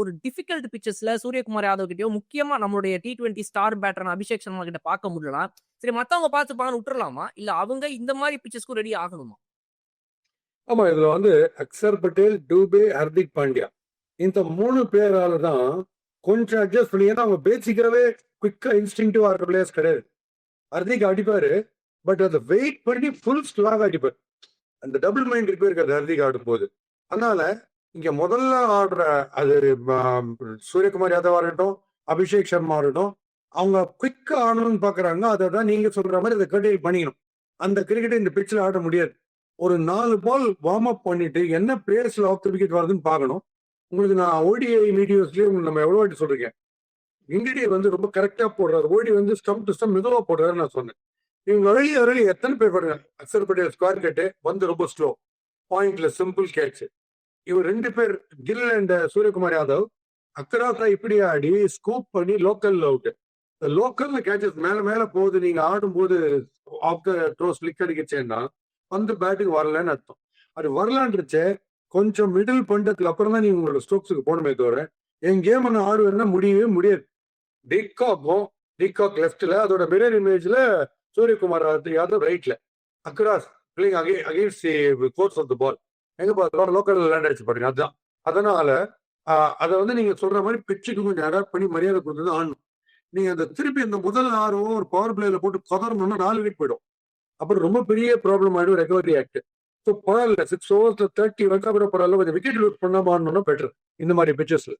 ஒரு டிஃபிகல்ட் பிச்சஸ்ல சூரியகுமார் யாதவ் கிட்டயோ, முக்கியமா நம்மளுடைய T20 ஸ்டார் பேட்டரான அபிஷேக் சர்மா கிட்ட பார்க்க முடியலனா, சரி மத்தவங்க பார்த்துப்பாங்கன்னு விட்டுறலாமா? இல்ல அவங்க இந்த மாரி பிச்சஸ்க்கும் ரெடி ஆகணுமா? ஆமா, இதுல வந்து அக்சர் பட்டேல், டூபே, ஹர்திக் பாண்டியா இந்த 3 பேரால தான் கொஞ்சம் அட்ஜஸ்ட் பண்ணி, ஏன்னா அவங்க பேசிக்காவே குவிக்கா இன்ஸ்டிங்டிவா இருக்கிற பிளேயர்ஸ் கிடையாது. ஹர்திக் அடிப்பாரு, பட் அதை வெயிட் பண்ணி ஃபுல் ஸ்லாக் அடிப்பார். அந்த டபுள் மைண்ட் இருக்காது ஹர்திக் ஆடும் போது. அதனால இங்க முதல்ல ஆடுற அது சூரியகுமார் யாதவா இருக்கட்டும், அபிஷேக் சர்மா இருக்கட்டும், அவங்க குவிக்கா ஆடணும்னு பாக்குறாங்க. அதை தான் நீங்க சொல்ற மாதிரி அதை கண்டினியூ பண்ணிக்கணும். அந்த கிரிக்கெட் இந்த பிச்சில் ஆட முடியாது. ஒரு 4 பால் வார்ம் அப் பண்ணிட்டு என்ன பேஸ்ல ஆஃப் த விக்கெட் வருதுன்னு பார்க்கணும். உங்களுக்கு நான் ஓடிஐ வீடியோஸ்லயே நம்ம எவ்வளவு வாட்டி சொல்றேன், இந்தியா வந்து ரொம்ப கரெக்டா போடுறாரு. ஓடி வந்து ஸ்டம் டு ஸ்டம் மெதுவா போடுறாருன்னு நான் சொன்னேன். இவங்க அழகி எத்தனை பேர் பாருங்க. அக்சர் பட்டேல் ஸ்கொயர் கட்டு வந்து ரொம்ப ஸ்லோ, பாயிண்ட்ல சிம்பிள் கேட்ச். இவர் 2 பேர் கில் அண்ட் சூரியகுமார் யாதவ் அக்கராத்தா இப்படி ஆடி ஸ்கூப் பண்ணி லோக்கல் அவுட். லோக்கல்ல கேட்சஸ் மேல மேல போகுது. நீங்க ஆடும் போது ஆஃப் த த்ரோ ஸ்லிக் அடிக்கச்சேன்னா வந்து பேட்டுக்கு வரலன்னு அர்த்தம். அது வரலான்றுச்சே கொஞ்சம் மிடில் பண்டதுக்கு அப்புறம் தான் நீங்க உங்களோட ஸ்ட்ரோக்ஸுக்கு போகணுமே தவிர என் கேம் நான் ஆடுவேன்னா முடியவே முடியாது. டிகாக் லெஃப்ட்ல, அதோட மிரர் இமேஜ்ல சூரியகுமார் யாதவ் ரைட்ல, across playing against the course of the ball. எங்க பார்த்தோம் லோக்கல் லேண்ட் ஆயிடுச்சு பாருங்க. அதுதான். அதனால அதை வந்து நீங்க சொல்ற மாதிரி பிச்சுக்கு கொஞ்சம் அடாப்ட் பண்ணி மரியாதை கொடுத்து ஆடணும். நீங்க அந்த திருப்பி இந்த முதல் 6 ஓவர் பவர் பிளேல போட்டு கொதறணும்னா 4 விக்கெட் போயிடும். அப்புறம் ரொம்ப பெரிய ப்ராப்ளம் ஆயிடும் ரெக்கவரி ஆக்ட். ஸோ பரவாயில்ல, 6 ஓவர்ஸ்ல 30 ரன் அப்புறம் பரவாயில்ல, கொஞ்சம் விக்கெட் லூஸ் பண்ணாம ஆடணும்னா பெட்டர் இந்த மாதிரி பிச்சஸ்ல.